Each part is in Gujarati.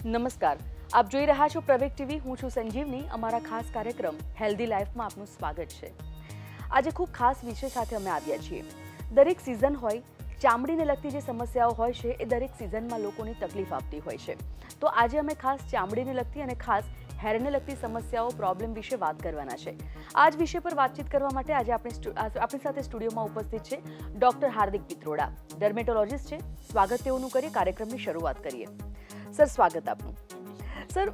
નમસ્કાર, આપ જોઈ રહ્યા છો પ્રવેગ ટીવી. હું છું સંજીવની. અમારા ખાસ કાર્યક્રમ હેલ્ધી લાઈફમાં આપનું સ્વાગત છે. આજે ખૂબ ખાસ વિષય સાથે અમે આવ્યા છીએ. દરેક સિઝન હોય, ચામડીને લગતી જે સમસ્યાઓ હોય છે એ દરેક સિઝનમાં લોકોની તકલીફ આપતી હોય છે. તો આજે અમે ખાસ ચામડીને લગતી અને ખાસ હેરને લગતી સમસ્યાઓ પ્રોબ્લેમ વિશે વાત કરવાના છે. આ જ વિષય પર વાતચીત કરવા માટે આજે આપણી સાથે સ્ટુડિયોમાં ઉપસ્થિત છે ડૉક્ટર હાર્દિક પિત્રોડા, ડર્મેટોલોજીસ્ટ છે. સ્વાગત તેઓનું કરી કાર્યક્રમની શરૂઆત કરીએ. સર, સ્વાગત આપનું. સર,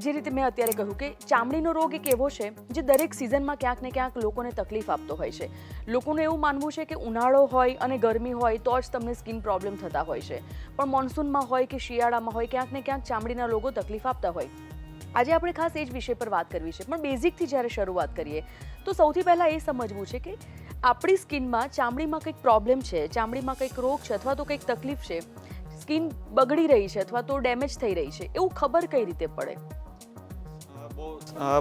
જે રીતે મેં અત્યારે કહ્યું કે ચામડીનો રોગ એક એવો છે જે દરેક સિઝનમાં ક્યાંક ને ક્યાંક લોકોને તકલીફ આપતો હોય છે. લોકોનું એવું માનવું છે કે ઉનાળો હોય અને ગરમી હોય તો જ તમને સ્કિન પ્રોબ્લેમ થતા હોય છે, પણ મોન્સૂનમાં હોય કે શિયાળામાં હોય ક્યાંક ને ક્યાંક ચામડીના રોગો તકલીફ આપતા હોય. આજે આપણે ખાસ એ જ વિષય પર વાત કરવી છે, પણ બેઝિકથી જ્યારે શરૂઆત કરીએ તો સૌથી પહેલાં એ સમજવું છે કે આપણી સ્કિનમાં ચામડીમાં કંઈક પ્રોબ્લેમ છે, ચામડીમાં કંઈક રોગ છે અથવા તો કંઈક તકલીફ છે, સ્કિન બગડી રહી છે અથવા તો ડેમેજ થઈ રહી છે, એવું ખબર કઈ રીતે પડે?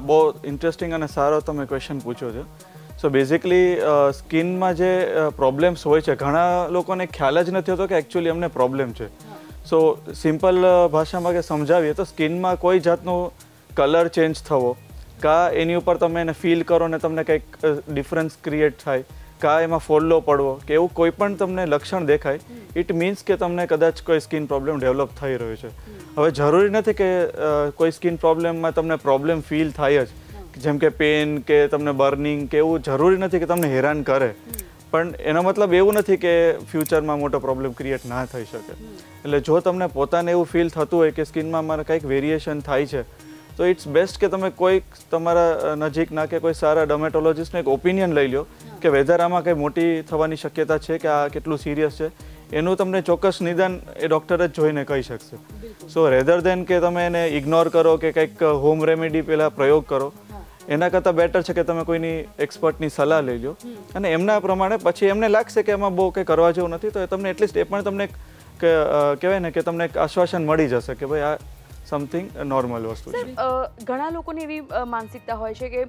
બહુ ઇન્ટરેસ્ટિંગ અને સારો તમે ક્વેશ્ચન પૂછો છો. સો બેઝિકલી સ્કિનમાં જે પ્રોબ્લેમ્સ હોય છે, ઘણા લોકોને ખ્યાલ જ નથી હોતો કે એકચ્યુઅલી અમને પ્રોબ્લેમ છે. સો સિમ્પલ ભાષામાં કે સમજાવીએ તો સ્કિનમાં કોઈ જાતનું કલર ચેન્જ થવો, કાં એની ઉપર તમે એને ફીલ કરો ને તમને કંઈક ડિફરન્સ ક્રિએટ થાય, કાં એમાં ફોલ્લો પડવો કે એવું કોઈ પણ તમને લક્ષણ દેખાય, ઇટ મીન્સ કે તમને કદાચ કોઈ સ્કિન પ્રોબ્લેમ ડેવલપ થઈ રહ્યો છે. હવે જરૂરી નથી કે કોઈ સ્કિન પ્રોબ્લેમમાં તમને પ્રોબ્લેમ ફીલ થાય જ, જેમ કે પેન કે તમને બર્નિંગ કે એવું જરૂરી નથી કે તમને હેરાન કરે, પણ એનો મતલબ એવું નથી કે ફ્યુચરમાં મોટો પ્રોબ્લેમ ક્રિએટ ના થઈ શકે. એટલે જો તમને પોતાને એવું ફીલ થતું હોય કે સ્કિનમાં મારે કંઈક વેરિએશન થાય છે, તો ઇટ્સ બેસ્ટ કે તમે કોઈક તમારા નજીકના કે કોઈ સારા ડર્મેટોલોજીસ્ટનો એક ઓપિનિયન લઈ લો કે વેધર આમાં કંઈ મોટી થવાની શક્યતા છે કે આ કેટલું સિરિયસ છે. એનું તમને ચોક્કસ નિદાન એ ડૉક્ટર જ જોઈને કહી શકશે. સો રેધર દેન કે તમે એને ઇગ્નોર કરો કે કંઈક હોમ રેમેડી પહેલાં પ્રયોગ કરો, એના કરતાં બેટર છે કે તમે કોઈની એક્સપર્ટની સલાહ લઈ લો અને એમના પ્રમાણે પછી એમને લાગશે કે એમાં બહુ કંઈ કરવા જેવું નથી, તો તમને એટલીસ્ટ એ પણ તમને કહેવાય ને કે તમને એક આશ્વાસન મળી જશે કે ભાઈ આ સમથિંગ નોર્મલ વસ્તુ છે. ઘણા લોકોની એવી માનસિકતા હોય છે કે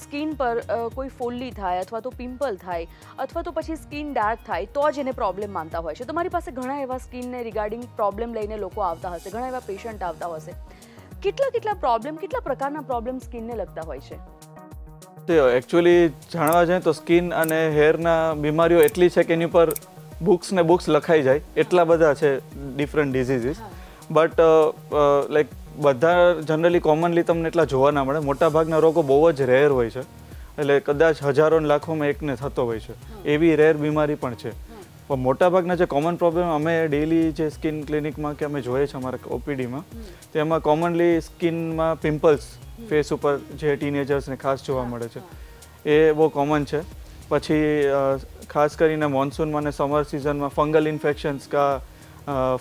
સ્કિન પર કોઈ ફોલ્લી થાય અથવા તો પિમ્પલ થાય અથવા તો પછી સ્કિન ડાર્ક થાય તો જ એને પ્રોબ્લેમ માનતા હોય છે. તમારી પાસે ઘણા એવા સ્કિનને રિગાર્ડિંગ પ્રોબ્લેમ લઈને લોકો આવતા હશે, ઘણા એવા પેશન્ટ આવતા હશે. કેટલા પ્રોબ્લેમ, કેટલા પ્રકારના પ્રોબ્લેમ સ્કિનને લગતા હોય છે? એકચ્યુઅલી જાણવા જાય તો સ્કિન અને હેરના બીમારીઓ એટલી છે કે એની પર બુક્સ ને બુક્સ લખાઈ જાય, એટલા બધા છે ડિફરન્ટ ડિઝીઝીસ. બટ લાઈક બધા જનરલી કોમનલી તમને એટલા જોવા ના મળે. મોટાભાગના રોગો બહુ જ રેર હોય છે, એટલે કદાચ હજારો લાખોમાં એકને થતો હોય છે, એવી રેર બીમારી પણ છે. પણ મોટાભાગના જે કોમન પ્રોબ્લેમ અમે ડેઇલી જે સ્કિન ક્લિનિકમાં કે અમે જોઈએ છીએ અમારા ઓપીડીમાં, તેમાં કોમનલી સ્કિનમાં પિમ્પલ્સ ફેસ ઉપર જે ટીનેજર્સને ખાસ જોવા મળે છે, એ બહુ કોમન છે. પછી ખાસ કરીને મોન્સૂનમાં અને સમર સિઝનમાં ફંગલ ઇન્ફેક્શન્સ કા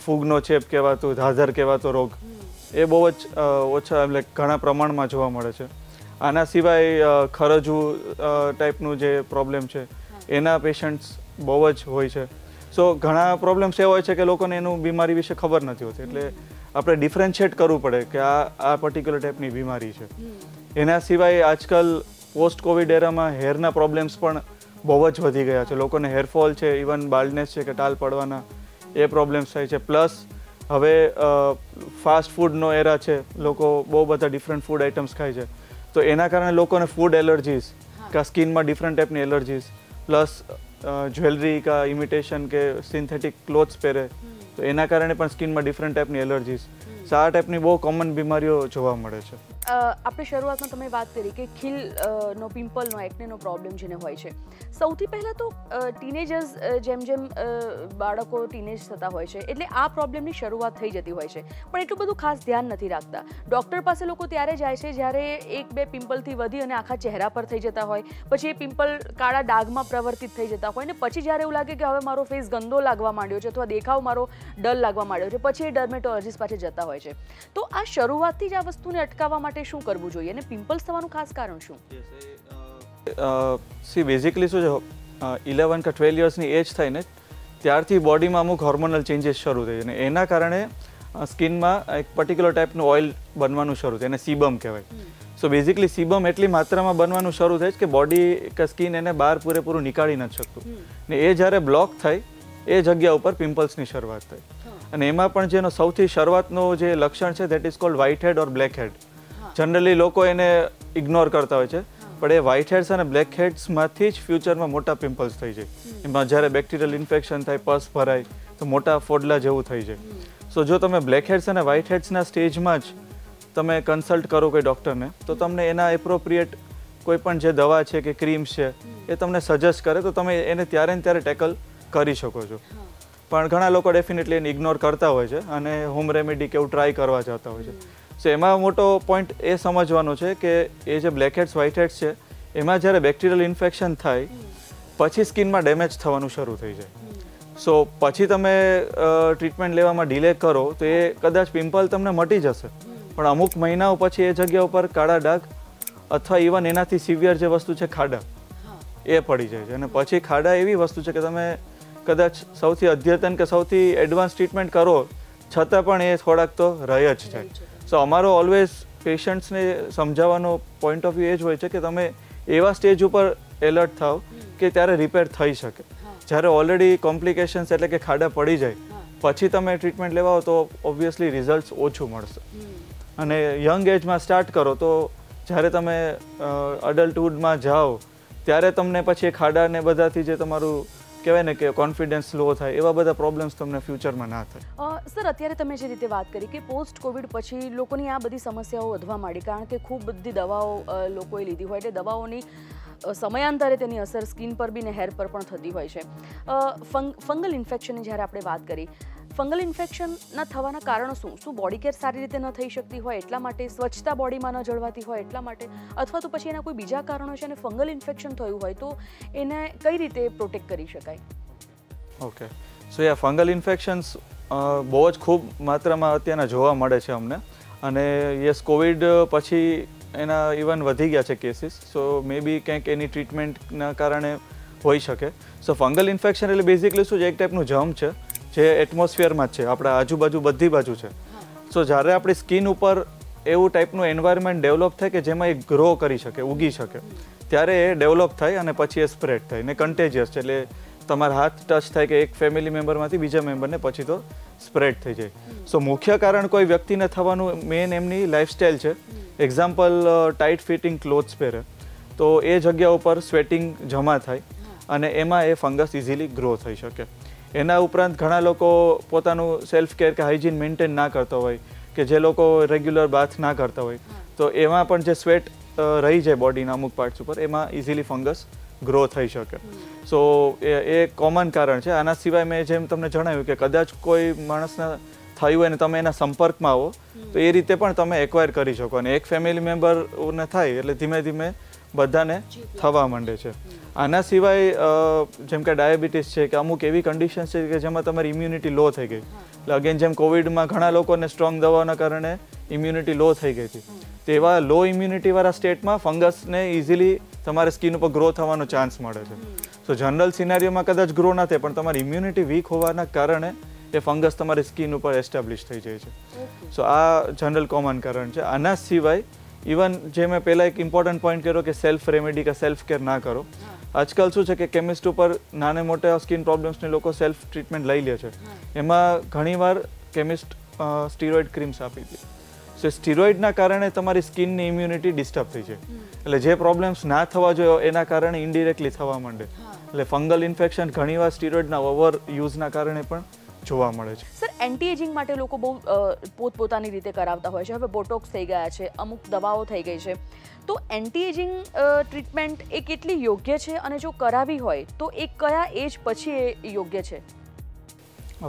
ફૂગનો ચેપ કહેવાતું, ધાધર કહેવાતો રોગ, એ બહુ જ ઓછા એટલે ઘણા પ્રમાણમાં જોવા મળે છે. આના સિવાય ખરજવું ટાઈપનું જે પ્રોબ્લેમ છે એના પેશન્ટ્સ બહુ જ હોય છે. સો ઘણા પ્રોબ્લેમ્સ એવા હોય છે કે લોકોને એનું બીમારી વિશે ખબર નથી હોતી, એટલે આપણે ડિફરન્શિએટ કરવું પડે કે આ પર્ટિક્યુલર ટાઈપની બીમારી છે. એના સિવાય આજકાલ પોસ્ટ કોવિડ એરામાં હેરના પ્રોબ્લેમ્સ પણ બહુ જ વધી ગયા છે. લોકોને હેરફોલ છે, ઇવન બાલ્ડનેસ છે કે ટાલ પડવાના એ પ્રોબ્લેમ્સ થાય છે. પ્લસ હવે ફાસ્ટ ફૂડનો એરા છે, લોકો બહુ બધા ડિફરન્ટ ફૂડ આઇટમ્સ ખાય છે, તો એના કારણે લોકોને ફૂડ એલર્જીસ કા સ્કિનમાં ડિફરન્ટ ટાઈપની એલર્જીસ, પ્લસ જ્વેલરી કા ઇમિટેશન કે સિન્થેટિક ક્લોથ્સ પહેરે તો એના કારણે પણ સ્કિનમાં ડિફરન્ટ ટાઈપની એલર્જીસ, આ ટાઈપની બહુ કોમન બીમારીઓ જોવા મળે છે. આપણે શરૂઆતમાં તમે વાત કરી કે ખીલનો, પિમ્પલનો, એકનેનો પ્રોબ્લેમ જેને હોય છે. સૌથી પહેલાં તો ટીનેજર્સ જેમ બાળકો ટીનેજ થતા હોય છે એટલે આ પ્રોબ્લેમની શરૂઆત થઈ જતી હોય છે, પણ એટલું બધું ખાસ ધ્યાન નથી રાખતા. ડૉક્ટર પાસે લોકો ત્યારે જાય છે જ્યારે 1-2 પિમ્પલથી વધી અને આખા ચહેરા પર થઈ જતા હોય, પછી એ પિમ્પલ કાળા ડાઘમાં પ્રવર્તિત થઈ જતા હોય ને પછી જ્યારે એવું લાગે કે હવે મારો ફેસ ગંદો લાગવા માંડ્યો છે અથવા દેખાવ મારો ડલ લાગવા માંડ્યો છે, પછી એ ડર્મેટોલોજીસ્ટ પાસે જતા હોય છે. તો આ શરૂઆતથી જ આ વસ્તુને અટકાવવા માટે શું કરવું જોઈએ અને પિમ્પલ્સ થવાનું ખાસ કારણ શું? બેઝિકલી શું છે, 11 કે 12 યર્સની એજ થાય ને ત્યારથી બોડીમાં અમુક હોર્મોનલ ચેન્જીસ શરૂ થાય અને એના કારણે સ્કિનમાં એક પર્ટિક્યુલર ટાઈપનું ઓઇલ બનવાનું શરૂ થાય, એને સીબમ કહેવાય. સો બેઝિકલી સીબમ એટલી માત્રામાં બનવાનું શરૂ થાય કે બોડી કે સ્કિન એને બહાર પૂરેપૂરું નીકાળી નથી શકતું, ને એ જ્યારે બ્લોક થાય એ જગ્યા ઉપર પિમ્પલ્સની શરૂઆત થાય. અને એમાં પણ જેનો સૌથી શરૂઆતનો જે લક્ષણ છે that is called white head or black head. Generally લોકો એને ઇગ્નોર કરતા હોય છે, પણ એ વ્હાઇટ હેડ્સ અને બ્લેક હેડ્સમાંથી જ ફ્યુચરમાં મોટા પિમ્પલ્સ થઈ જાય. એમાં જ્યારે બેક્ટેરિયલ ઇન્ફેક્શન થાય, પસ ભરાય તો મોટા ફોડલા જેવું થઈ જાય. સો જો તમે બ્લેક હેડ્સ અને વ્હાઇટ હેડ્સના સ્ટેજમાં જ તમે કન્સલ્ટ કરો કોઈ ડૉક્ટરને, તો તમને એના એપ્રોપ્રિએટ કોઈ પણ જે દવા છે કે ક્રીમ્સ છે એ તમને સજેસ્ટ કરે તો તમે એને ત્યારે ને ત્યારે ટેકલ કરી શકો છો. પણ ઘણા લોકો ડેફિનેટલી એને ઇગ્નોર કરતા હોય છે અને હોમ રેમેડી કે એવું ટ્રાય કરવા જતા હોય છે. સો એમાં મોટો પોઈન્ટ એ સમજવાનો છે કે એ જે બ્લેક હેડ્સ વ્હાઇટ હેડ્સ છે એમાં જ્યારે બેક્ટેરિયલ ઇન્ફેક્શન થાય પછી સ્કિનમાં ડેમેજ થવાનું શરૂ થઈ જાય. સો પછી તમે ટ્રીટમેન્ટ લેવામાં ડિલે કરો તો એ કદાચ પિમ્પલ તમને મટી જશે, પણ અમુક મહિનાઓ પછી એ જગ્યા ઉપર કાળા ડાઘ અથવા ઇવન એનાથી સિવિયર જે વસ્તુ છે ખાડા એ પડી જાય છે. અને પછી ખાડા એવી વસ્તુ છે કે તમે કદાચ સૌથી અદ્યતન કે સૌથી એડવાન્સ ટ્રીટમેન્ટ કરો છતાં પણ એ થોડાક તો રહી જ જાય. સો અમારો ઓલવેઝ પેશન્ટ્સને સમજાવવાનો પોઈન્ટ ઓફ વ્યૂ એ જ હોય છે કે તમે એવા સ્ટેજ ઉપર એલર્ટ થાવ કે ત્યારે રિપેર થઈ શકે. જ્યારે ઓલરેડી કોમ્પ્લિકેશન્સ એટલે કે ખાડા પડી જાય પછી તમે ટ્રીટમેન્ટ લેવા હો તો ઓબ્વિયસલી રિઝલ્ટ ઓછું મળશે. અને યંગ એજમાં સ્ટાર્ટ કરો તો જ્યારે તમે અડલ્ટહુડમાં જાઓ ત્યારે તમને પછી ખાડા ને બધાથી જે તમારું કહેવાય ને કે કોન્ફિડન્સ લો થાય એવા બધા પ્રોબ્લેમ્સ તમને ફ્યુચરમાં ના થાય. સર, અત્યારે તમે જે રીતે વાત કરી કે પોસ્ટ કોવિડ પછી લોકોની આ બધી સમસ્યાઓ વધવા માંડી, કારણ કે ખૂબ બધી દવાઓ લોકોએ લીધી હોય એટલે દવાઓની સમયાંતરે તેની અસર સ્કિન પર બી ને હેર પર પણ થતી હોય છે. ફંગલ ઇન્ફેક્શનની જ્યારે આપણે વાત કરી, ફંગલ ઇન્ફેક્શનના થવાના કારણો શું બોડી કેર સારી રીતે ન થઈ શકતી હોય એટલા માટે, સ્વચ્છતા બોડીમાં ન જળવાતી હોય એટલા માટે, અથવા તો પછી એના કોઈ બીજા કારણો છે અને ફંગલ ઇન્ફેક્શન થયું હોય તો એને કઈ રીતે પ્રોટેક્ટ કરી શકાય? ઓકે, સો ફંગલ ઇન્ફેક્શન્સ બહુ જ ખૂબ માત્રામાં અત્યારના જોવા મળે છે અમને. અને યસ, કોવિડ પછી એના ઇવન વધી ગયા છે કેસીસ. સો મે બી કંઈક એની ટ્રીટમેન્ટના કારણે હોઈ શકે. સો ફંગલ ઇન્ફેક્શન એટલે બેઝિકલી શું છે, એક ટાઈપનું જર્મ છે જે એટમોસ્ફિયરમાં જ છે, આપણા આજુબાજુ બધી બાજુ છે. સો જ્યારે આપણી સ્કિન ઉપર એવું ટાઈપનું એન્વાયરમેન્ટ ડેવલપ થાય કે જેમાં એ ગ્રો કરી શકે, ઉગી શકે, ત્યારે એ ડેવલપ થાય અને પછી એ સ્પ્રેડ થાય ને કન્ટેજિયસ છે. એટલે તમારા હાથ ટચ થાય કે એક ફેમિલી મેમ્બરમાંથી બીજા મેમ્બરને પછી તો સ્પ્રેડ થઈ જાય. સો મુખ્ય કારણ કોઈ વ્યક્તિને થવાનું મેઇન એમની લાઇફસ્ટાઇલ છે. એક્ઝામ્પલ, ટાઇટ ફિટિંગ ક્લોથ્સ પહેરે તો એ જગ્યા ઉપર સ્વેટિંગ જમા થાય અને એમાં એ ફંગસ ઇઝીલી ગ્રો થઈ શકે. એના ઉપરાંત ઘણા લોકો પોતાનું સેલ્ફ કેર કે હાઇજીન મેન્ટેન ના કરતા હોય, કે જે લોકો રેગ્યુલર બાથ ના કરતા હોય, તો એમાં પણ જે સ્વેટ રહી જાય બોડીના અમુક પાર્ટ્સ ઉપર એમાં ઇઝીલી ફંગસ ગ્રો થઈ શકે. સો એ કોમન કારણ છે. આના સિવાય મેં જેમ તમને જણાવ્યું કે કદાચ કોઈ માણસના થયું હોય ને તમે એના સંપર્કમાં આવો તો એ રીતે પણ તમે એક્વાયર કરી શકો. અને એક ફેમિલી મેમ્બરને થાય એટલે ધીમે ધીમે બધાને થવા માંડે છે. આના સિવાય જેમ કે ડાયાબિટીસ છે કે અમુક એવી કન્ડિશન્સ છે કે જેમાં તમારી ઇમ્યુનિટી લો થઈ ગઈ. એટલે અગેન જેમ કોવિડમાં ઘણા લોકોને સ્ટ્રોંગ દવાઓના કારણે ઇમ્યુનિટી લો થઈ ગઈ હતી, તેવા લો ઇમ્યુનિટીવાળા સ્ટેટમાં ફંગસને ઇઝીલી તમારે સ્કિન ઉપર ગ્રો થવાનો ચાન્સ મળે છે. સો જનરલ સિનારીઓમાં કદાચ ગ્રો ના થાય, પણ તમારી ઇમ્યુનિટી વીક હોવાના કારણે એ ફંગસ તમારી સ્કિન ઉપર એસ્ટાબ્લિશ થઈ જાય છે. સો આ જનરલ કોમન કારણ છે. આના સિવાય ઇવન જે મેં પહેલાં એક ઇમ્પોર્ટન્ટ પોઈન્ટ કર્યો કે સેલ્ફ રેમેડી કે સેલ્ફ કેર ના કરો. આજકાલ શું છે કે કેમિસ્ટ ઉપર નાને મોટા સ્કિન પ્રોબ્લેમ્સને લોકો સેલ્ફ ટ્રીટમેન્ટ લઈ લે છે. એમાં ઘણીવાર કેમિસ્ટ સ્ટીરોઇડ ક્રીમ્સ આપી દે. સો સ્ટીરોઇડના કારણે તમારી સ્કિનની ઇમ્યુનિટી ડિસ્ટર્બ થઈ જાય. એટલે જે પ્રોબ્લેમ્સ ના થવા જોઈએ એના કારણે ઇન્ડિરેક્ટલી થવા માંડે. એટલે ફંગલ ઇન્ફેક્શન ઘણીવાર સ્ટીરોઇડના ઓવર યુઝના કારણે પણ જોવા મળે છે. સર, એન્ટી એજિંગ માટે લોકો બહુ પોતપોતાની રીતે કરાવતા હોય છે. હવે બોટોક્સ થઈ ગયા છે, અમુક દવાઓ થઈ ગઈ છે, તો એન્ટી એજિંગ ટ્રીટમેન્ટ એ કેટલી યોગ્ય છે અને જો કરાવી હોય તો એ કયા એજ પછી એ યોગ્ય છે?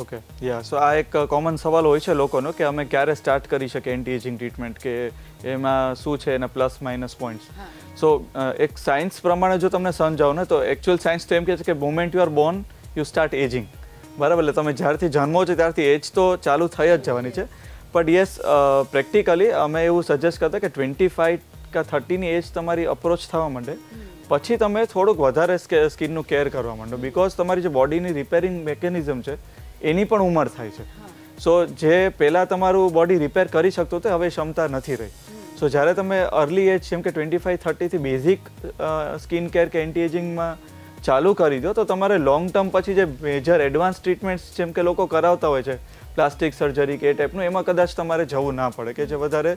ઓકે, સો આ એક કોમન સવાલ હોય છે લોકોનો કે અમે ક્યારે સ્ટાર્ટ કરી શકીએ એન્ટી એજિંગ ટ્રીટમેન્ટ, કે એમાં શું છે એના પ્લસ માઇનસ પોઈન્ટ્સ. સો એક સાયન્સ પ્રમાણે જો તમને સમજાવો ને તો એકચ્યુઅલ સાયન્સ તો એમ કહે છે કે moment you are Born you start ageing. બરાબર, એટલે તમે જ્યારથી જન્મો છો ત્યારથી એજ તો ચાલુ થઈ જ જવાની છે. બટ યસ, પ્રેક્ટિકલી અમે એવું સજેસ્ટ કરતા કે 25 કે 30ની એજ તમારી અપ્રોચ થવા માંડે પછી તમે થોડુંક વધારે સ્કિનનું કેર કરવા માંડો. બિકોઝ તમારી જે બોડીની રિપેરિંગ મિકેનિઝમ છે એની પણ ઉંમર થાય છે. સો જે પહેલાં તમારું બોડી રિપેર કરી શકતું હતું હવે ક્ષમતા નથી રહી. સો જ્યારે તમે અર્લી એજ જેમ કે 25-30થી બેઝિક સ્કિન કેર કે એન્ટી એજિંગમાં ચાલુ કરી દો તો તમારે લોંગ ટર્મ પછી જે મેજર એડવાન્સ ટ્રીટમેન્ટ્સ જેમ કે લોકો કરાવતા હોય છે પ્લાસ્ટિક સર્જરી કે એ ટાઈપનું, એમાં કદાચ તમારે જવું ના પડે કે જે વધારે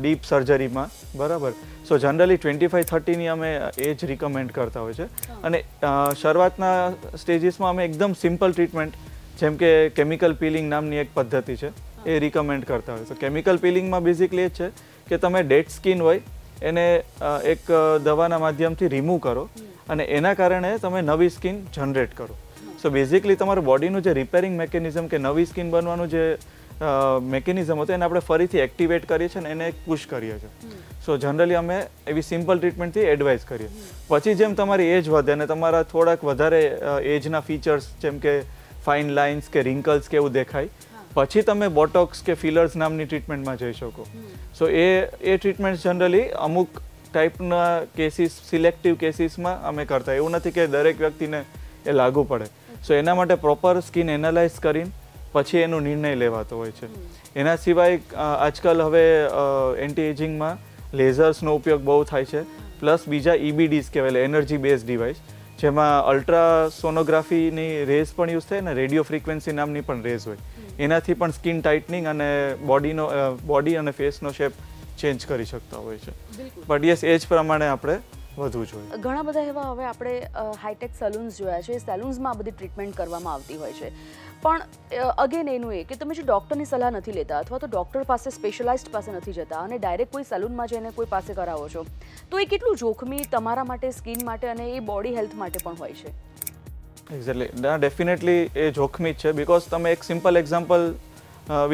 ડીપ સર્જરીમાં, બરાબર. સો જનરલી 25-30ની અમે એજ રિકમેન્ડ કરતા હોય છે. અને શરૂઆતના સ્ટેજીસમાં અમે એકદમ સિમ્પલ ટ્રીટમેન્ટ જેમ કે કેમિકલ પીલિંગ નામની એક પદ્ધતિ છે એ રિકમેન્ડ કરતા હોય. તો કેમિકલ પીલિંગમાં બેઝિકલી એ છે કે તમે ડેડ સ્કિન હોય એને એક દવાના માધ્યમથી રિમૂવ કરો અને એના કારણે તમે નવી સ્કિન જનરેટ કરો. સો બેઝિકલી તમારું બોડીનું જે રિપેરિંગ મેકેનિઝમ કે નવી સ્કિન બનવાનું જે મેકેનિઝમ હતું એને આપણે ફરીથી એક્ટિવેટ કરીએ છીએ અને એને પુશ કરીએ છીએ. સો જનરલી અમે એવી સિમ્પલ ટ્રીટમેન્ટથી એડવાઇસ કરીએ. પછી જેમ તમારી એજ વધે અને તમારા થોડાક વધારે એજના ફીચર્સ જેમ કે ફાઇન લાઇન્સ કે રિંકલ્સ કે એવું દેખાય, પછી તમે બોટોક્સ કે ફિલર્સ નામની ટ્રીટમેન્ટમાં જઈ શકો. સો એ ટ્રીટમેન્ટ જનરલી અમુક ટાઈપના કેસીસ, સિલેક્ટિવ કેસીસમાં અમે કરતા. એવું નથી કે દરેક વ્યક્તિને એ લાગુ પડે. સો એના માટે પ્રોપર સ્કિન એનાલાઇઝ કરીને પછી એનો નિર્ણય લેવાતો હોય છે. એના સિવાય આજકાલ હવે એન્ટી એજિંગમાં લેઝર્સનો ઉપયોગ બહુ થાય છે, પ્લસ બીજા EBDs કહેવાય, એનર્જી બેઝ ડિવાઇસ, જેમાં અલ્ટ્રાસોનોગ્રાફીની રેઝ પણ યુઝ થાય ને રેડિયો ફ્રીક્વન્સી નામની પણ રેઝ હોય. એનાથી પણ સ્કિન ટાઇટનિંગ અને બોડી અને ફેસનો શેપ ચેન્જ કરી શકતા હોય છે. બટ યસ, એજ પ્રમાણે આપણે વધવું જોઈએ. ઘણા બધા એવા હવે આપણે હાઈટેક સલૂન્સ જોયા છે, સેલૂન્સમાં આ બધી ટ્રીટમેન્ટ કરવામાં આવતી હોય છે. પણ અગેન એનું એ કે તમે જો ડૉક્ટરની સલાહ નથી લેતા અથવા તો ડૉક્ટર પાસે, સ્પેશિયલાઇસ્ટ પાસે નથી જતા અને ડાયરેક્ટ કોઈ સલૂનમાં જઈને કોઈ પાસે કરાવો છો, તો એ કેટલું જોખમી તમારા માટે, સ્કિન માટે અને એ બોડી હેલ્થ માટે પણ હોય છે? એક્ઝેક્ટલી, ડેફિનેટલી એ જોખમી જ છે. બિકોઝ તમે એક સિમ્પલ એક્ઝામ્પલ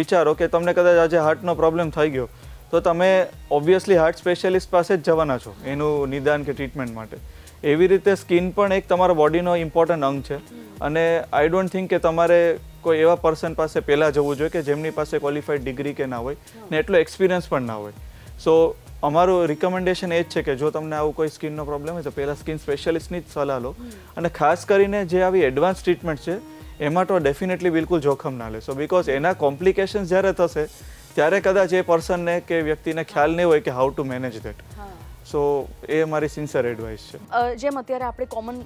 વિચારો કે તમને કદાચ આજે હાર્ટનો પ્રોબ્લેમ થઈ ગયો તો તમે ઓબ્વિયસલી હાર્ટ સ્પેશિયાલિસ્ટ પાસે જ જવાના છો એનું નિદાન કે ટ્રીટમેન્ટ માટે. એવી રીતે સ્કિન પણ એક તમારા બોડીનો ઇમ્પોર્ટન્ટ અંગ છે અને આઈ ડોન્ટ થિંક કે તમારે કોઈ એવા પર્સન પાસે પહેલાં જવું જોઈએ કે જેમની પાસે ક્વોલિફાઈડ ડિગ્રી કે ના હોય ને એટલો એક્સપિરિયન્સ પણ ના હોય. સો અમારું રિકમેન્ડેશન એ જ છે કે જો તમને આવું કોઈ સ્કિનનો પ્રોબ્લેમ હોય તો પહેલાં સ્કિન સ્પેશિયાલિસ્ટની જ સલાહ લો. અને ખાસ કરીને જે આવી એડવાન્સ ટ્રીટમેન્ટ છે એમાં તો ડેફિનેટલી બિલકુલ જોખમ ના લેશો. બિકોઝ એના કોમ્પ્લિકેશન્સ જ્યારે થશે ત્યારે કદાચ એ પર્સનને કે વ્યક્તિને ખ્યાલ નહીં હોય કે હાઉ ટુ મેનેજ ધેટ. સો એ મારી સિન્સિયર એડવાઇસ છે. જેમ અત્યારે આપણે કોમન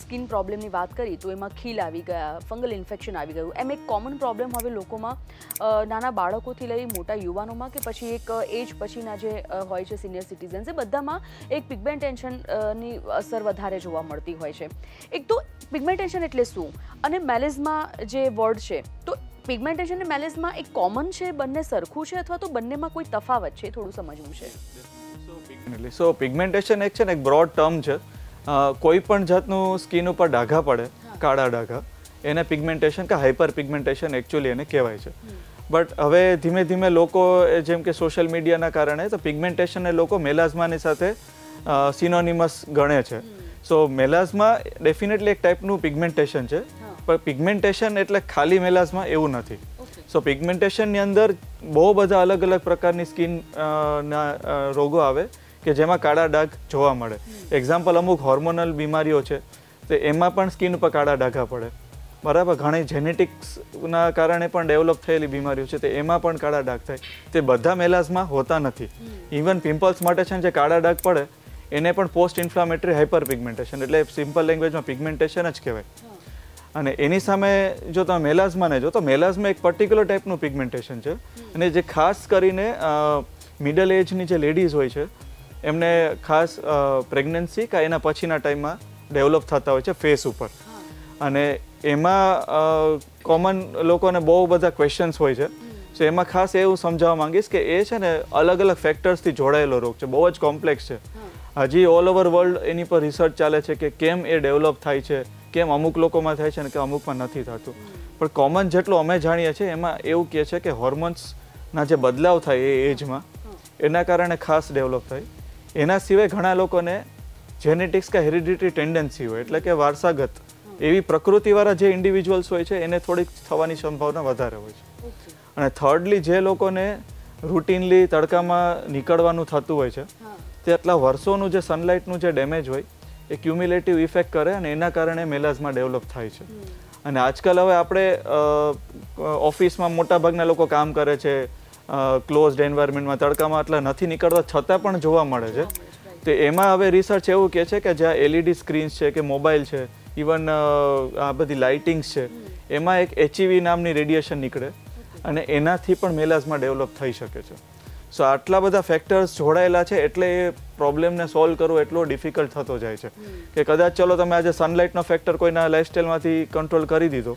સ્કિન પ્રોબ્લેમની વાત કરી તો એમાં ખીલ આવી ગયા, ફંગલ ઇન્ફેક્શન આવી ગયું, એમ એક કોમન પ્રોબ્લેમ હવે લોકોમાં, નાના બાળકોથી લઈ મોટા યુવાનોમાં કે પછી એક એજ પછીના જે હોય છે સિનિયર સિટીઝન્સ, એ બધામાં એક પિગમેન્ટેશનની અસર વધારે જોવા મળતી હોય છે. એક તો પિગમેન્ટેશન એટલે શું અને મેલેઝમા જે વર્ડ છે, તો પિગમેન્ટેશન અને મેલેઝમા એક કોમન છે, બંને સરખું છે અથવા તો બંનેમાં કોઈ તફાવત છે, થોડું સમજવું છે. સો પિગમેન્ટેશન એક છે ને એક બ્રોડ ટર્મ છે. કોઈ પણ જાતનું સ્કિન ઉપર ડાઘા પડે, કાળા ડાઘા, એને પિગમેન્ટેશન કે હાઇપર પિગમેન્ટેશન એકચ્યુઅલી એને કહેવાય છે. બટ હવે ધીમે ધીમે લોકો જેમ કે સોશિયલ મીડિયાના કારણે તો પિગમેન્ટેશનને લોકો મેલાઝમાની સાથે સિનોનિમસ ગણે છે. સો મેલાઝમા ડેફિનેટલી એક ટાઈપનું પિગમેન્ટેશન છે, પણ પિગમેન્ટેશન એટલે ખાલી મેલાઝમા એવું નથી. સો પિગમેન્ટેશનની અંદર બહુ બધા અલગ અલગ પ્રકારની સ્કિન ના રોગો આવે કે જેમાં કાળા ડાઘ જોવા મળે. એક્ઝામ્પલ, અમુક હોર્મોનલ બીમારીઓ છે તો એમાં પણ સ્કિન ઉપર કાળા ડાઘા પડે, બરાબર. ઘણી જેનેટિક્સના કારણે પણ ડેવલપ થયેલી બીમારીઓ છે તો એમાં પણ કાળા ડાઘ થાય. તે બધા મેલાઝમાં હોતા નથી. ઇવન પિમ્પલ્સ માટે છે ને જે કાળા ડાઘ પડે એને પણ પોસ્ટ ઇન્ફ્લામેટરી હાઇપર પિગમેન્ટેશન, એટલે સિમ્પલ લેંગ્વેજમાં પિગમેન્ટેશન જ કહેવાય. અને એની સામે જો તમે મેલાઝમાને જો તો મેલાઝમા એક પર્ટિક્યુલર ટાઈપનું પિગમેન્ટેશન છે અને જે ખાસ કરીને મિડલ એજની જે લેડીઝ હોય છે એમને ખાસ પ્રેગ્નન્સી કે એના પછીના ટાઈમમાં ડેવલપ થતા હોય છે ફેસ ઉપર. અને એમાં કોમન લોકોને બહુ બધા ક્વેશ્ચન્સ હોય છે. સો એમાં ખાસ એવું સમજાવવા માંગીશ કે એ છે ને અલગ અલગ ફેક્ટર્સથી જોડાયેલો રોગ છે, બહુ જ કોમ્પ્લેક્સ છે. હજી ઓલ ઓવર વર્લ્ડ એની પર રિસર્ચ ચાલે છે કે કેમ એ ડેવલપ થાય છે, કેમ અમુક લોકોમાં થાય છે ને કે અમુકમાં નથી થતું. પણ કોમન જેટલું અમે જાણીએ છીએ એમાં એવું કહે છે કે હોર્મોન્સના જે બદલાવ થાય એ એજમાં એના કારણે ખાસ ડેવલપ થાય. એના સિવાય ઘણા લોકોને જેનેટિક્સ કે હેરિડિટરી ટેન્ડન્સી હોય, એટલે કે વારસાગત એવી પ્રકૃતિવાળા જે ઇન્ડિવિજ્યુઅલ્સ હોય છે એને થોડીક થવાની સંભાવના વધારે હોય છે. અને થર્ડલી જે લોકોને રૂટીનલી તડકામાં નીકળવાનું થતું હોય છે તે આટલા વર્ષોનું જે સનલાઇટનું જે ડેમેજ હોય એ ક્યુમ્યુલેટિવ ઇફેક્ટ કરે અને એના કારણે મેલાઝમા ડેવલપ થાય છે. અને આજકાલ હવે આપણે ઓફિસમાં મોટાભાગના લોકો કામ કરે છે, ક્લોઝડ એન્વાયરમેન્ટમાં તડકામાં આટલા નથી નીકળતા છતાં પણ જોવા મળે છે તો એમાં હવે રિસર્ચ એવું કહે છે કે જ્યાં LED સ્ક્રીન્સ છે કે મોબાઈલ છે, ઇવન આ બધી લાઇટિંગ્સ છે, એમાં એક HEV નામની રેડિયેશન નીકળે અને એનાથી પણ મેલાઝમા ડેવલપ થઈ શકે છે. સો આટલા બધા ફેક્ટર્સ જોડાયેલા છે એટલે એ પ્રોબ્લેમને સોલ્વ કરવો એટલો ડિફિકલ્ટ થતો જાય છે કે કદાચ ચલો તમે આજે સનલાઇટનો ફેક્ટર કોઈના લાઇફસ્ટાઈલમાંથી કંટ્રોલ કરી દીધો,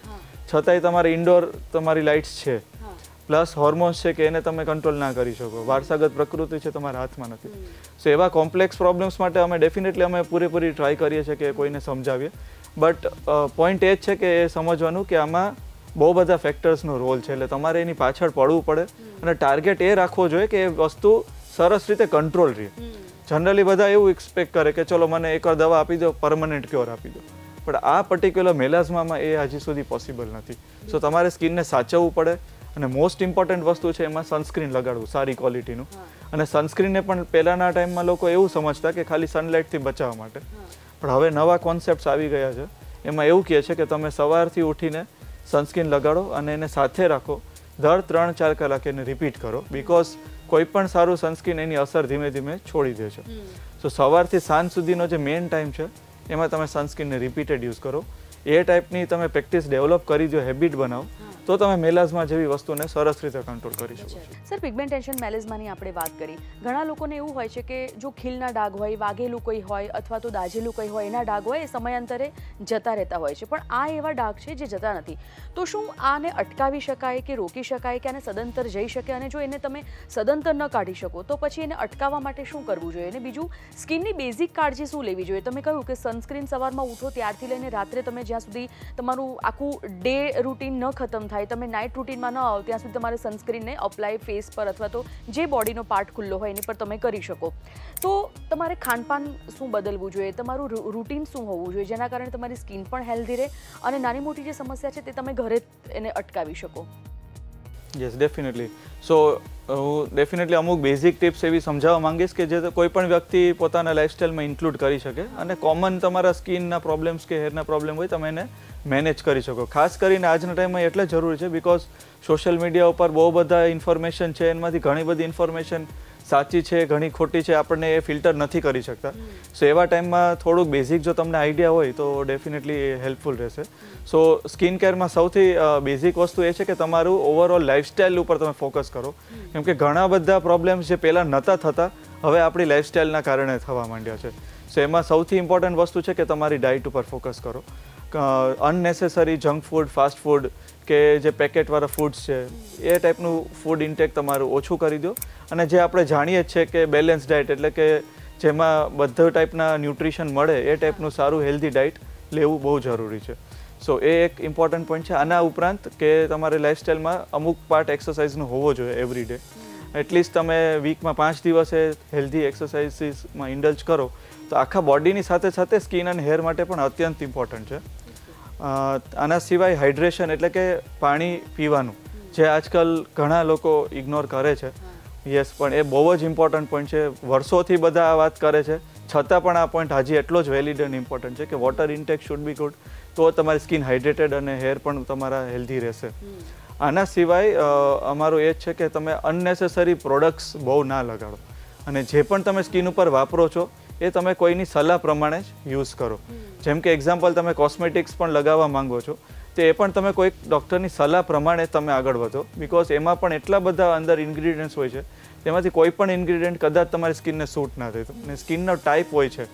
છતાંય તમારે ઇન્ડોર તમારી લાઇટ્સ છે, પ્લસ હોર્મોન્સ છે કે એને તમે કંટ્રોલ ના કરી શકો, વારસાગત પ્રકૃતિ છે તમારા હાથમાં નથી. સો એવા કોમ્પ્લેક્સ પ્રોબ્લેમ્સ માટે અમે ડેફિનેટલી અમે પૂરેપૂરી ટ્રાય કરીએ છીએ કે કોઈને સમજાવીએ. બટ પોઈન્ટ એ જ છે કે એ સમજવાનું કે આમાં બહુ બધા ફેક્ટર્સનો રોલ છે, એટલે તમારે એની પાછળ પડવું પડે અને ટાર્ગેટ એ રાખવો જોઈએ કે એ વસ્તુ સરસ રીતે કંટ્રોલ રહે. જનરલી બધા એવું એક્સપેક્ટ કરે કે ચલો મને એકવાર દવા આપી દો, પરમનન્ટ ક્યોર આપી દો, પણ આ પર્ટિક્યુલર મેલાઝમામાં એ હજી સુધી પોસિબલ નથી. સો તમારે સ્કિનને સાચવવું પડે અને મોસ્ટ ઇમ્પોર્ટન્ટ વસ્તુ છે એમાં સનસ્ક્રીન લગાડવું સારી ક્વોલિટીનું. અને સનસ્ક્રીનને પણ પહેલાંના ટાઈમમાં લોકો એવું સમજતા કે ખાલી સનલાઇટથી બચાવવા માટે, પણ હવે નવા કોન્સેપ્ટ્સ આવી ગયા છે. એમાં એવું કહે છે કે તમે સવારથી ઉઠીને સનસ્ક્રીન લગાડો અને એને સાથે રાખો, દર 3-4 કલાક એને રિપીટ કરો, બિકોઝ કોઈ પણ સારું સનસ્ક્રીન એની અસર ધીમે ધીમે છોડી દે છે. સો સવારથી સાંજ સુધીનો જે મેઇન ટાઈમ છે એમાં તમે સનસ્ક્રીનને રિપીટેડ યુઝ કરો. એ ટાઈપની તમે પ્રેક્ટિસ ડેવલપ કરી દો, હેબિટ બનાવો, તો તમે મેલાઝમા જેવી વસ્તુને સરસ રીતે કંટ્રોલ કરી શકો છો. સર, પિગમેન્ટેશન મેલાઝમાની આપણે વાત કરી. ઘણા લોકોને એવું હોય છે કે જો ખીલના ડાઘ હોય, વાગેલું કોઈ હોય અથવા તો દાઝેલું કંઈ હોય, એના ડાઘ હોય એ સમયાંતરે જતા રહેતા હોય છે, પણ આ એવા ડાઘ છે જે જતા નથી. તો શું આને અટકાવી શકાય કે રોકી શકાય કે આને સદંતર જઈ શકે? અને જો એને તમે સદંતર ન કાઢી શકો તો પછી એને અટકાવવા માટે શું કરવું જોઈએ? અને બીજું, સ્કિનની બેઝિક કાળજી શું લેવી જોઈએ? તમે કહ્યું કે સનસ્ક્રીન સવારમાં ઉઠો ત્યારથી લઈને રાત્રે તમે જ્યાં સુધી તમારું આખું ડે રૂટીન ન ખતમ થાય, તમે નાઇટ રૂટીનમાં ન આવો ત્યાં સુધી તમારે સનસ્ક્રીનને અપ્લાય ફેસ પર અથવા તો જે બોડીનો પાર્ટ ખુલ્લો હોય એની પર તમે કરી શકો. તો તમારે ખાનપાન શું બદલવું જોઈએ, તમારું રૂટીન શું હોવું જોઈએ જેના કારણે તમારી સ્કિન પણ હેલ્ધી રહે અને નાની મોટી જે સમસ્યા છે તે તમે ઘરે એને અટકાવી શકો? Yes, definitely. સો હું ડેફિનેટલી અમુક બેઝિક ટિપ્સ એવી સમજાવવા માંગીશ કે જે કોઈ પણ વ્યક્તિ પોતાના લાઇફસ્ટાઈલમાં ઇન્ક્લુડ કરી શકે અને કોમન તમારા સ્કિનના પ્રોબ્લેમ્સ કે હેરના પ્રોબ્લેમ હોય તમે એને મેનેજ કરી શકો. ખાસ કરીને આજના ટાઈમમાં એટલે જરૂરી છે બિકોઝ સોશિયલ મીડિયા ઉપર બહુ બધા ઇન્ફોર્મેશન છે, એમાંથી ઘણી બધી ઇન્ફોર્મેશન સાચી છે, ઘણી ખોટી છે, આપણને એ ફિલ્ટર નથી કરી શકતા. સો એવા ટાઈમમાં થોડુંક બેઝિક જો તમને આઈડિયા હોય તો ડેફિનેટલી એ હેલ્પફુલ રહેશે. સો સ્કિન કેરમાં સૌથી બેઝિક વસ્તુ એ છે કે તમારું ઓવરઓલ લાઇફસ્ટાઈલ ઉપર તમે ફોકસ કરો, કેમ કે ઘણા બધા પ્રોબ્લેમ્સ જે પહેલાં નહોતા થતા હવે આપણી લાઇફસ્ટાઈલના કારણે થવા માંડ્યા છે. સો એમાં સૌથી ઇમ્પોર્ટન્ટ વસ્તુ છે કે તમારી ડાયટ ઉપર ફોકસ કરો. અનનેસેસરી જંક ફૂડ, ફાસ્ટ ફૂડ કે જે પેકેટવાળા ફૂડ્સ છે એ ટાઈપનું ફૂડ ઇન્ટેક તમારું ઓછું કરી દો. અને જે આપણે જાણીએ જ છે કે બેલેન્સ ડાયટ એટલે કે જેમાં બધા ટાઈપના ન્યુટ્રિશન મળે એ ટાઈપનું સારું હેલ્ધી ડાયટ લેવું બહુ જરૂરી છે. સો એ એક ઇમ્પોર્ટન્ટ પોઈન્ટ છે. આના ઉપરાંત કે તમારે લાઇફસ્ટાઈલમાં અમુક પાર્ટ એક્સરસાઇઝનો હોવો જોઈએ એવરી ડે. એટલીસ્ટ તમે વીકમાં 5 દિવસે હેલ્ધી એક્સરસાઇઝીસમાં ઇન્ડલ્જ કરો તો આખા બોડીની સાથે સાથે સ્કિન અને હેર માટે પણ અત્યંત ઇમ્પોર્ટન્ટ છે. આના સિવાય હાઇડ્રેશન એટલે કે પાણી પીવાનું, જે આજકાલ ઘણા લોકો ઇગ્નોર કરે છે. યસ, પણ એ બહુ જ ઇમ્પોર્ટન્ટ પોઈન્ટ છે. વર્ષોથી બધા આ વાત કરે છે, છતાં પણ આ પોઈન્ટ હજી એટલો જ વેલિડ અને ઇમ્પોર્ટન્ટ છે કે water intake should be good, તો તમારી સ્કિન હાઇડ્રેટેડ અને હેર પણ તમારા હેલ્ધી રહેશે. આના સિવાય અમારું એ જ છે કે તમે અનનેસેસરી પ્રોડક્ટ્સ બહુ ના લગાડો અને જે પણ તમે સ્કિન ઉપર વાપરો છો એ તમે કોઈની સલાહ પ્રમાણે જ યુઝ કરો. જેમ કે એક્ઝામ્પલ, તમે કોસ્મેટિક્સ પણ લગાવવા માંગો છો તો એ પણ તમે કોઈ ડૉક્ટરની સલાહ પ્રમાણે તમે આગળ વધો, બિકોઝ એમાં પણ એટલા બધા અંદર ઇન્ગ્રીડિયન્ટ્સ હોય છે, તેમાંથી કોઈ પણ ઇન્ગ્રીડિયન્ટ કદાચ તમારી સ્કિનને સૂટ ના થાય. અને સ્કિનનો ટાઈપ હોય છે,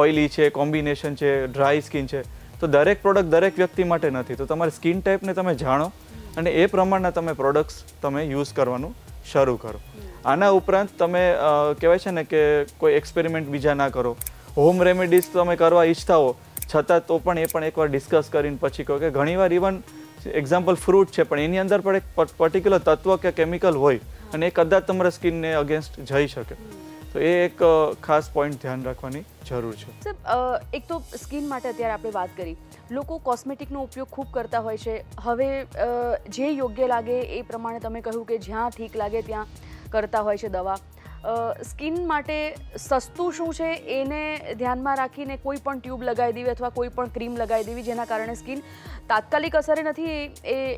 ઓઇલી છે, કોમ્બિનેશન છે, ડ્રાય સ્કિન છે, તો દરેક પ્રોડક્ટ દરેક વ્યક્તિ માટે નથી. તો તમારી સ્કિન ટાઈપને તમે જાણો અને એ પ્રમાણના તમે પ્રોડક્ટ્સ તમે યુઝ કરવાનું શરૂ કરો. આના ઉપરાંત તમે કહેવાય છે ને કે કોઈ એક્સપેરિમેન્ટ બીજા ના કરો. હોમ રેમેડીઝ તમે કરવા ઈચ્છતા હો છતાં તો પણ એ પણ એકવાર ડિસ્કસ કરીને પછી કહો કે ઘણીવાર ઇવન એક્ઝામ્પલ ફ્રૂટ છે પણ એની અંદર પણ એક પર્ટિક્યુલર તત્વ કે કેમિકલ હોય અને એ કદાચ તમારા સ્કિનને અગેન્સ્ટ જઈ શકે. તો એ એક ખાસ પોઈન્ટ ધ્યાન રાખવાની જરૂર છે. સર, એક તો સ્કિન માટે અત્યારે આપણે વાત કરી, લોકો કોસ્મેટિકનો ઉપયોગ ખૂબ કરતા હોય છે. હવે જે યોગ્ય લાગે એ પ્રમાણે તમે કહ્યું કે જ્યાં ઠીક લાગે ત્યાં કરતા હોય છે દવા. સ્કિન માટે સસ્તું શું છે એને ધ્યાનમાં રાખીને કોઈ પણ ટ્યુબ લગાવી દેવી અથવા કોઈ પણ ક્રીમ લગાવી દેવી જેના કારણે સ્કિન તાત્કાલિક અસરે નથી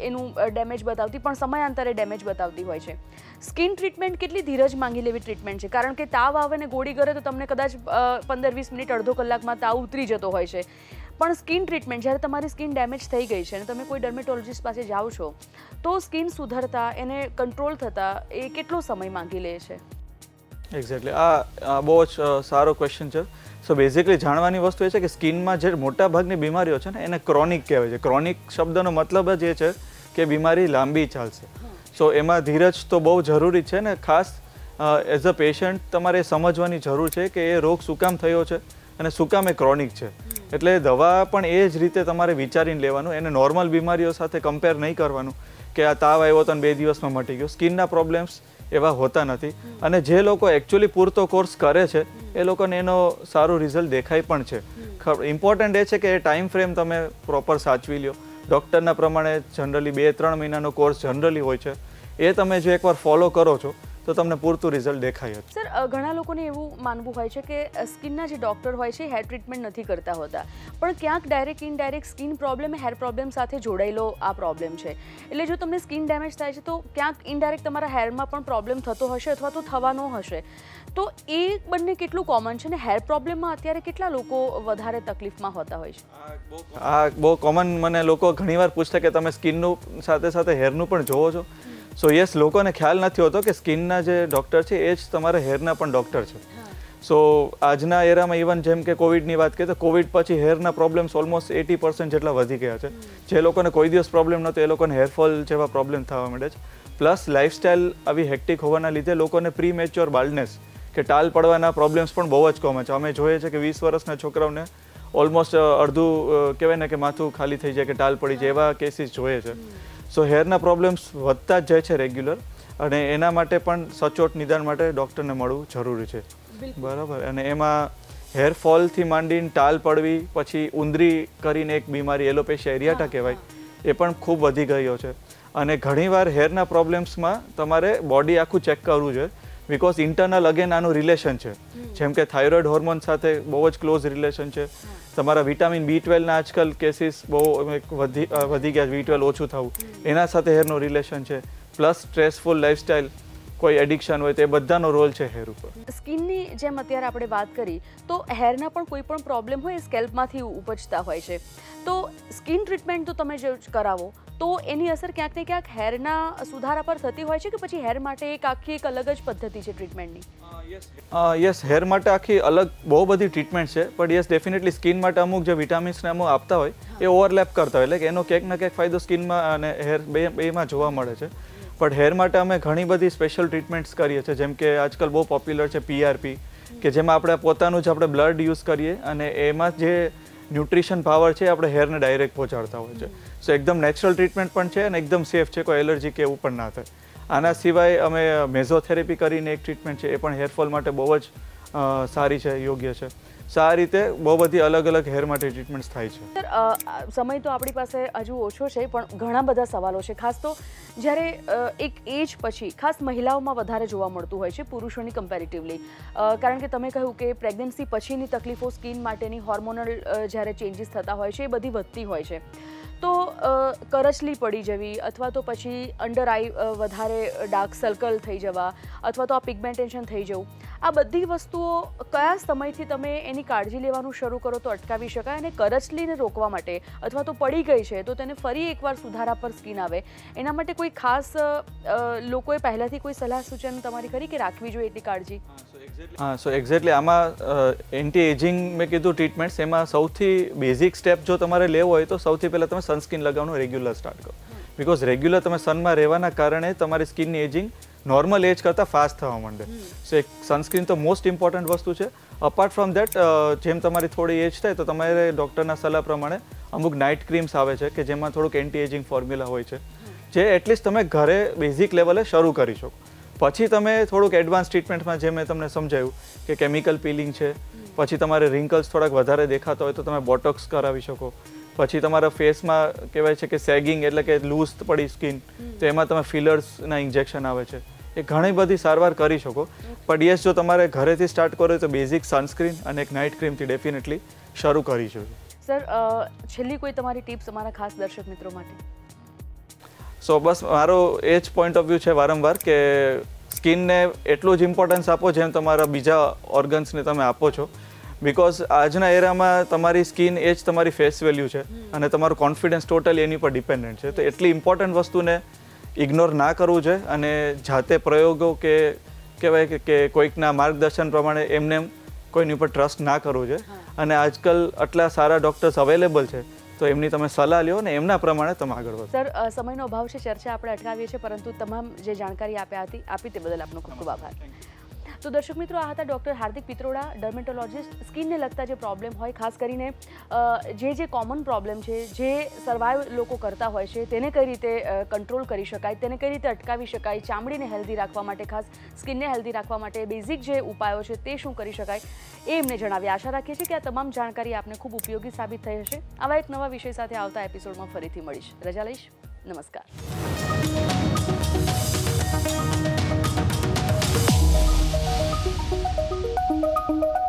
એનું ડેમેજ બતાવતી પણ સમયાંતરે ડેમેજ બતાવતી હોય છે. સ્કિન ટ્રીટમેન્ટ કેટલી ધીરજ માંગી લેવી ટ્રીટમેન્ટ છે, કારણ કે તાવ આવે ને ગોળી કરે તો તમને કદાચ 15-20 મિનિટ અડધો કલાકમાં તાવ ઉતરી જતો હોય છે. પણ સ્કિન ટ્રીટમેન્ટ જ્યારે તમારી સ્કિન ડેમેજ થઈ ગઈ છે અને તમે કોઈ ડર્મેટોલોજીસ્ટ પાસે જાઓ છો તો સ્કિન સુધરતા એને કંટ્રોલ થતાં એ કેટલો સમય માંગી લે છે? એક્ઝેક્ટલી, આ બહુ જ સારો ક્વેશ્ચન છે. સો બેઝિકલી જાણવાની વસ્તુ એ છે કે સ્કિનમાં જે મોટા ભાગની બીમારીઓ છે ને એને ક્રોનિક કહેવાય છે. ક્રોનિક શબ્દનો મતલબ જ એ છે કે બીમારી લાંબી ચાલશે. સો એમાં ધીરજ તો બહુ જરૂરી છે ને ખાસ એઝ અ પેશન્ટ તમારે સમજવાની જરૂર છે કે એ રોગ શું કામ થયો છે અને શું કામ એ ક્રોનિક છે. એટલે દવા પણ એ જ રીતે તમારે વિચારીને લેવાનું, એને નોર્મલ બીમારીઓ સાથે કમ્પેર નહીં કરવાનું કે આ તાવ આવ્યો તો 2 દિવસમાં મટી ગયો. સ્કિનના પ્રોબ્લેમ્સ એવા હોતા નથી અને જે લોકો એકચ્યુઅલી પૂરતો કોર્સ કરે છે એ લોકોને એનો સારું રિઝલ્ટ દેખાય પણ છે. ઇમ્પોર્ટન્ટ એ છે કે એ ટાઈમ ફ્રેમ તમે પ્રોપર સાચવી લો. ડૉક્ટરના પ્રમાણે જનરલી 2-3 મહિનાનો કોર્સ જનરલી હોય છે, એ તમે જો એકવાર ફોલો કરો છો તો તમને પૂરતું રિઝલ્ટ દેખાય. સર, ઘણા લોકોને એવું માનવું હોય છે કે સ્કિનના જે ડૉક્ટર હોય છે હેર ટ્રીટમેન્ટ નથી કરતા હોતા, પણ ક્યાંક direct indirect skin problem hair problem સાથે જોડાયેલો આ પ્રોબ્લેમ છે. એટલે જો તમને સ્કિન ડેમેજ થાય છે તો ક્યાંક ઇનડાયરેક્ટ તમારા હેરમાં પણ પ્રોબ્લેમ થતો હશે અથવા તો થવાનો હશે. તો એ બંને કેટલું કોમન છે ને હેર પ્રોબ્લેમમાં અત્યારે કેટલા લોકો વધારે તકલીફમાં હોતા હોય છે? આ બહુ કોમન મને લોકો ઘણીવાર પૂછતા કે તમે સ્કિનનું સાથે સાથે હેરનું પણ જોવો છો. સો યસ, લોકોને ખ્યાલ નથી હોતો કે સ્કિનના જે ડૉક્ટર છે એ જ તમારા હેરના પણ ડૉક્ટર છે. સો આજના એરામાં ઇવન જેમ કે કોવિડની વાત કરીએ તો કોવિડ પછી હેરના પ્રોબ્લેમ્સ ઓલમોસ્ટ 80% જેટલા વધી ગયા છે. જે લોકોને કોઈ દિવસ પ્રોબ્લેમ નહોતો એ લોકોને હેરફોલ જેવા પ્રોબ્લેમ થવા માંડે છે. પ્લસ લાઇફસ્ટાઇલ આવી હેક્ટિક હોવાના લીધે લોકોને પ્રી મેચ્યોર બાલ્ડનેસ કે ટાલ પડવાના પ્રોબ્લેમ્સ પણ બહુ જ કોમન છે. અમે જોઈએ છે કે 20 વર્ષના છોકરાઓને ઓલમોસ્ટ અડધું કહેવાય ને કે માથું ખાલી થઈ જાય કે ટાલ પડી જાય એવા કેસીસ જોઈએ છે. સો હેરના પ્રોબ્લેમ્સ વધતા જ જાય છે રેગ્યુલર અને એના માટે પણ સચોટ નિદાન માટે ડૉક્ટરને મળવું જરૂરી છે. બરાબર. અને એમાં હેરફોલથી માંડીને ટાલ પડવી, પછી ઉંદરી કરીને એક બીમારી એલોપેશિયા એરિયાટા કહેવાય, એ પણ ખૂબ વધી ગયો છે. અને ઘણીવાર હેરના પ્રોબ્લેમ્સમાં તમારે બોડી આખું ચેક કરવું જોઈએ બિકોઝ ઇન્ટરનલ અગેન આનું રિલેશન છે. જેમ કે થાઇરોઇડ હોર્મોન સાથે બહુ જ ક્લોઝ રિલેશન છે. તમારા વિટામિન B12ના આજકાલ કેસીસ બહુ વધી ગયા, B12 ઓછું થવું, એના સાથે હેરનું રિલેશન છે. પ્લસ સ્ટ્રેસફુલ લાઇફસ્ટાઇલ, કોઈ એડિક્શન હોય તો એ બધાનો રોલ છે હેર ઉપર. સ્કિનની જેમ અત્યારે આપણે વાત કરી તો હેરના પણ કોઈ પણ પ્રોબ્લેમ હોય એ સ્કેલ્પમાંથી ઉપજતા હોય છે. તો સ્કિન ટ્રીટમેન્ટ તો તમે જે કરાવો તો એની અસર ક્યાંક ને ક્યાંક હેરના સુધારા પર થતી હોય છે કે પછી હેર માટે એક અલગ જ પદ્ધતિ છે ટ્રીટમેન્ટની? યસ, હેર માટે આખી અલગ બહુ બધી ટ્રીટમેન્ટ છે, પણ યસ ડેફિનેટલી સ્કિન માટે અમુક જે વિટામિન્સને અમુક આપતા હોય એ ઓવરલેપ કરતા હોય, એટલે કે એનો ક્યાંક ને ક્યાંક ફાયદો સ્કિનમાં અને હેર બેમાં જોવા મળે છે. પણ હેર માટે અમે ઘણી બધી સ્પેશિયલ ટ્રીટમેન્ટ્સ કરીએ છીએ. જેમ કે આજકાલ બહુ પોપ્યુલર છે PRP, કે જેમાં આપણે પોતાનું જ આપણે બ્લડ યુઝ કરીએ અને એમાં જે ન્યુટ્રિશન પાવર છે આપણે હેરને ડાયરેક્ટ પહોંચાડતા હોય છે. સો એકદમ નેચરલ ટ્રીટમેન્ટ પણ છે અને એકદમ સેફ છે, કોઈ એલર્જી કે એવું પણ ના થાય. આના સિવાય અમે મેઝોથેરેપી કરીને એક ટ્રીટમેન્ટ છે, એ પણ હેરફોલ માટે બહુ જ સારી છે, યોગ્ય છે. સો આ રીતે બહુ બધી અલગ અલગ હેર માટે ટ્રીટમેન્ટ્સ થાય છે. સર, સમય તો આપણી પાસે હજુ ઓછો છે પણ ઘણા બધા સવાલો છે. ખાસ તો જ્યારે એક એજ પછી ખાસ મહિલાઓમાં વધારે જોવા મળતું હોય છે પુરુષોની કમ્પેરેટિવલી, કારણ કે તમે કહ્યું કે પ્રેગ્નન્સી પછીની તકલીફો સ્કિન માટેની હોર્મોનલ જ્યારે ચેન્જીસ થતા હોય છે એ બધી વધતી હોય છે. તો કરચલી પડી જવી અથવા તો પછી અંડર આઈ વધારે ડાર્ક સર્કલ થઈ જવા અથવા તો આ પિગમેન્ટેશન થઈ જવું, આ બધી વસ્તુઓ કયા સમયથી તમે એની કાળજી લેવાનું શરૂ કરો તો અટકાવી શકાય? અને કરચલીને રોકવા માટે અથવા તો પડી ગઈ છે તો તેને ફરી એકવાર સુધારા પર સ્કિન આવે એના માટે કોઈ ખાસ લોકોએ પહેલાંથી કોઈ સલાહ સૂચન તમારી કરી કે રાખવી જોઈએ એટલી કાળજી? હા, સો એક્ઝેક્ટલી આમાં એન્ટી એજિંગ મેં કીધું ટ્રીટમેન્ટ્સ, એમાં સૌથી બેઝિક સ્ટેપ જો તમારે લેવો હોય તો સૌથી પહેલાં તમે સનસ્ક્રીન લગાવવાનું રેગ્યુલર સ્ટાર્ટ કરો. બિકોઝ રેગ્યુલર તમે સનમાં રહેવાના કારણે તમારી સ્કિનની એજિંગ નોર્મલ એજ કરતાં ફાસ્ટ થવા માંડે. સો એક સનસ્ક્રીન તો મોસ્ટ ઇમ્પોર્ટન્ટ વસ્તુ છે. અપાર્ટ ફ્રોમ દેટ, જેમ તમારી થોડી એજ થાય તો તમારે ડૉક્ટરના સલાહ પ્રમાણે અમુક નાઇટ ક્રીમ્સ આવે છે કે જેમાં થોડુંક એન્ટી એજિંગ ફોર્મ્યુલા હોય છે, જે એટલીસ્ટ તમે ઘરે બેઝિક લેવલે શરૂ કરી શકો. પછી તમે થોડુંક એડવાન્સ ટ્રીટમેન્ટમાં જે મેં તમને સમજાવ્યું કે કેમિકલ પીલિંગ છે, પછી તમારે રિંકલ્સ થોડાક વધારે દેખાતા હોય તો તમે બોટોક્સ કરાવી શકો. પછી તમારા ફેસમાં કહેવાય છે કે સેગિંગ એટલે કે લૂઝ પડી સ્કિન, તો એમાં તમે ફિલર્સના ઇન્જેક્શન આવે છે, એ ઘણી બધી સારવાર કરી શકો. પણ યસ, જો તમારે ઘરેથી સ્ટાર્ટ કરો તો બેઝિક સનસ્ક્રીન અને એક નાઇટ ક્રીમથી ડેફિનેટલી શરૂ કરી જોઈએ. સર, છેલ્લી કોઈ તમારી ટિપ્સ અમારા ખાસ દર્શક મિત્રો માટે? સો બસ મારો એ જ પોઈન્ટ ઓફ વ્યૂ છે વારંવાર કે સ્કિનને એટલું જ ઇમ્પોર્ટન્સ આપો જેમ તમારા બીજા ઓર્ગન્સને તમે આપો છો. બિકોઝ આજના એરામાં તમારી સ્કિન એ જ તમારી ફેસ વેલ્યુ છે અને તમારું કોન્ફિડન્સ ટોટલી એની પર ડિપેન્ડન્ટ છે. તો એટલી ઇમ્પોર્ટન્ટ વસ્તુને ઇગ્નોર ના કરવું છે અને જાતે પ્રયોગો કે કહેવાય કે કોઈકના માર્ગદર્શન પ્રમાણે એમને કોઈની ઉપર ટ્રસ્ટ ના કરવું છે. અને આજકાલ આટલા સારા ડૉક્ટર્સ અવેલેબલ છે તો એમની તમે સલાહ લ્યો ને એમના પ્રમાણે તમે આગળ વધો. સર, સમયનો અભાવ છે, ચર્ચા આપણે અટકાવીએ છીએ, પરંતુ તમામ જે જાણકારી આપી તે બદલ આપનો ખૂબ ખૂબ આભાર. તો દર્શક મિત્રો, આ હતા ડૉક્ટર હાર્દિક પિત્રોડા, ડર્મેટોલોજિસ્ટ. સ્કિનને લગતા જે પ્રોબ્લેમ હોય, ખાસ કરીને જે કોમન પ્રોબ્લેમ છે, જે સર્વાઈવ લોકો કરતા હોય છે, તેને કઈ રીતે કંટ્રોલ કરી શકાય, તેને કઈ રીતે અટકાવી શકાય, ચામડીને હેલ્ધી રાખવા માટે, ખાસ સ્કિનને હેલ્ધી રાખવા માટે બેઝિક જે ઉપાયો છે તે શું કરી શકાય, એ એમને જણાવ્યા. આશા રાખીએ છીએ કે આ તમામ જાણકારી આપને ખૂબ ઉપયોગી સાબિત થઈ હશે. આવા એક નવા વિષય સાથે આવતા એપિસોડમાં ફરીથી મળીશ. રજા લઈશ. નમસ્કાર. Thank you.